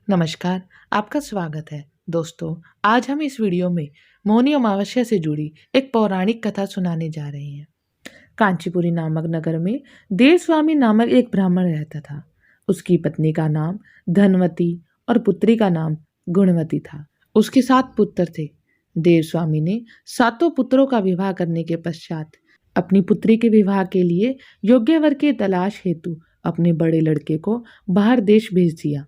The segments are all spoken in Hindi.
नमस्कार, आपका स्वागत है। दोस्तों, आज हम इस वीडियो में मौनी अमावस्या से जुड़ी एक पौराणिक कथा सुनाने जा रहे हैं। कांचीपुरी नामक नगर में देवस्वामी नामक एक ब्राह्मण रहता था। उसकी पत्नी का नाम धनवती और पुत्री का नाम गुणवती था। उसके 7 पुत्र थे। देवस्वामी ने 7 पुत्रों का विवाह करने के पश्चात अपनी पुत्री के विवाह के लिए योग्य वर की तलाश हेतु अपने बड़े लड़के को बाहर देश भेज दिया।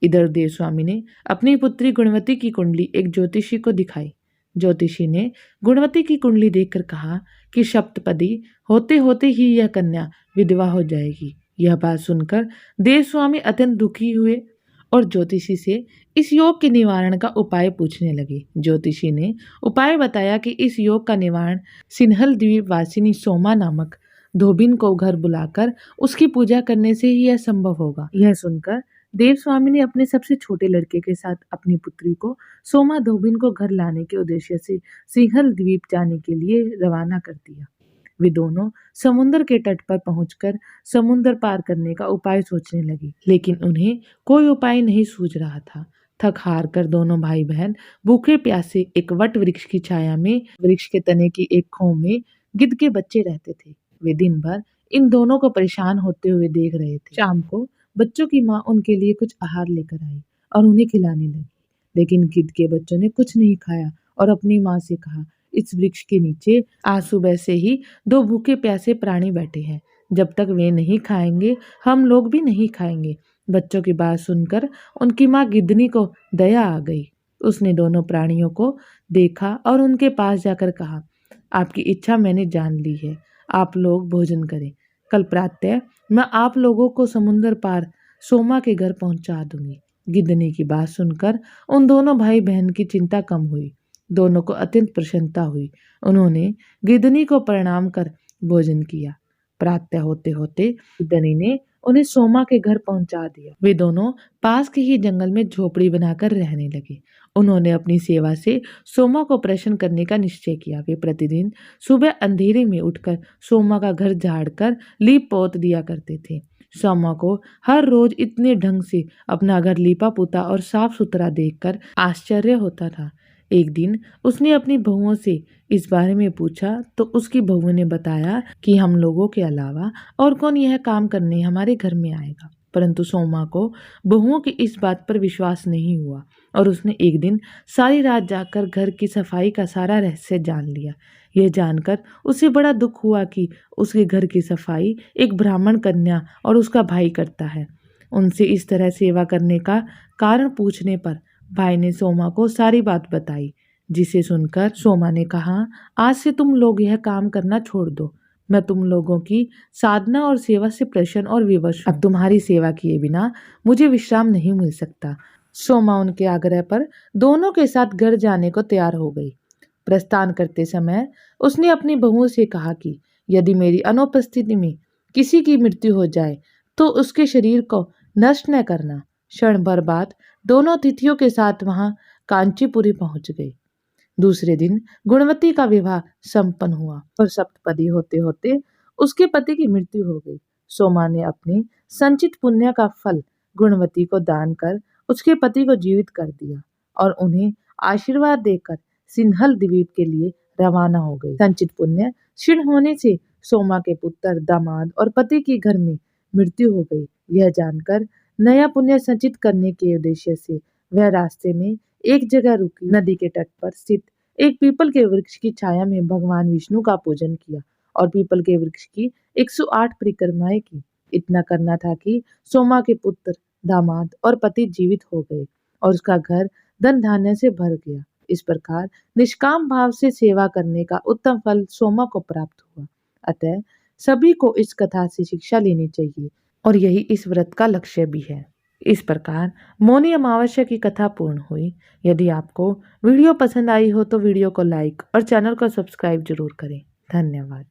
इधर देवस्वामी ने अपनी पुत्री गुणवती की कुंडली एक ज्योतिषी को दिखाई। ज्योतिषी ने गुणवती की कुंडली देखकर कहा कि सप्तपदी होते होते ही यह कन्या विधवा हो जाएगी। यह बात सुनकर देवस्वामी अत्यंत दुखी हुए और ज्योतिषी से इस योग के निवारण का उपाय पूछने लगे। ज्योतिषी ने उपाय बताया कि इस योग का निवारण सिन्हल द्वीप वासिनी सोमा नामक धोबिन को घर बुलाकर उसकी पूजा करने से ही यह संभव होगा। यह सुनकर देवस्वामी ने अपने सबसे छोटे लड़के के साथ अपनी पुत्री को सोमा धोबिन को घर लाने के उद्देश्य से सिंहल द्वीप जाने के लिए रवाना कर दिया। वे दोनों समुद्र के तट पर पहुंचकर समुद्र पार करने का उपाय सोचने लगे, लेकिन उन्हें कोई उपाय नहीं सूझ रहा था। थक हार कर दोनों भाई बहन भूखे प्यासे एक वट वृक्ष की छाया में, वृक्ष के तने की एक खो में गिद्ध के बच्चे रहते थे। वे दिन भर इन दोनों को परेशान होते हुए देख रहे थे। शाम को बच्चों की माँ उनके लिए कुछ आहार लेकर आई और उन्हें खिलाने लगी, लेकिन गिद्ध के बच्चों ने कुछ नहीं खाया और अपनी माँ से कहा, इस वृक्ष के नीचे आज सुबह से ही 2 भूखे प्यासे प्राणी बैठे हैं। जब तक वे नहीं खाएंगे हम लोग भी नहीं खाएंगे। बच्चों की बात सुनकर उनकी माँ गिद्धनी को दया आ गई। उसने दोनों प्राणियों को देखा और उनके पास जाकर कहा, आपकी इच्छा मैंने जान ली है, आप लोग भोजन करें। कल प्रातः मैं आप लोगों को समुद्र पार सोमा के घर पहुंचा दूंगी। गिद्धनी की बात सुनकर उन दोनों भाई बहन की चिंता कम हुई। दोनों को अत्यंत प्रसन्नता हुई। उन्होंने गिद्धनी को प्रणाम कर भोजन किया। प्रातः होते होते गिद्धनी ने उन्हें सोमा के घर पहुंचा दिया। वे दोनों पास के ही जंगल में झोपड़ी बनाकर रहने लगे। उन्होंने अपनी सेवा से सोमा को प्रसन्न करने का निश्चय किया। वे प्रतिदिन सुबह अंधेरे में उठकर सोमा का घर झाड़कर लीप पोत दिया करते थे। सोमा को हर रोज इतने ढंग से अपना घर लीपा पुता और साफ सुथरा देखकर आश्चर्य होता था। एक दिन उसने अपनी बहुओं से इस बारे में पूछा तो उसकी बहू ने बताया कि हम लोगों के अलावा और कौन यह काम करने हमारे घर में आएगा। परंतु सोमा को बहुओं की इस बात पर विश्वास नहीं हुआ और उसने एक दिन सारी रात जाकर घर की सफाई का सारा रहस्य जान लिया। यह जानकर उसे बड़ा दुख हुआ कि उसके घर की सफाई एक ब्राह्मण कन्या और उसका भाई करता है। उनसे इस तरह सेवा करने का कारण पूछने पर भाई ने सोमा को सारी बात बताई, जिसे सुनकर सोमा ने कहा, आज से तुम लोग यह काम करना छोड़ दो। मैं तुम लोगों की साधना और सेवा से प्रसन्न और विवश हूं। अब तुम्हारी सेवा किए बिना मुझे विश्राम नहीं मिल सकता। सोमा उनके आग्रह पर दोनों के साथ घर जाने को तैयार हो गई। प्रस्थान करते समय उसने अपनी बहुओं से कहा कि यदि मेरी अनुपस्थिति में किसी की मृत्यु हो जाए तो उसके शरीर को नष्ट न करना। क्षण भर बाद दोनों अतिथियों के साथ वहां कांचीपुरी पहुंच गए। दूसरे दिन गुणवती का विवाह संपन्न हुआ और सप्तपदी होते होते उसके पति की मृत्यु हो गई। सोमा ने अपने संचित पुण्य का फल गुणवती को दान कर उसके पति को जीवित कर दिया और उन्हें आशीर्वाद देकर सिन्हल द्वीप के लिए रवाना हो गई। संचित पुण्य क्षीण होने से सोमा के पुत्र, दामाद और पति की घर में मृत्यु हो गई। यह जानकर नया पुण्य संचित करने के उद्देश्य से वह रास्ते में एक जगह रुकी। नदी के तट पर स्थित एक पीपल के वृक्ष की छाया में भगवान विष्णु का पूजन किया और पीपल के वृक्ष की 108 परिक्रमाएं की। इतना करना था कि सोमा के पुत्र, दामाद और पति जीवित हो गए और उसका घर धन धान्य से भर गया। इस प्रकार निष्काम भाव से सेवा करने का उत्तम फल सोमा को प्राप्त हुआ। अतः सभी को इस कथा से शिक्षा लेनी चाहिए और यही इस व्रत का लक्ष्य भी है। इस प्रकार मौनी अमावस्या की कथा पूर्ण हुई। यदि आपको वीडियो पसंद आई हो तो वीडियो को लाइक और चैनल को सब्सक्राइब जरूर करें। धन्यवाद।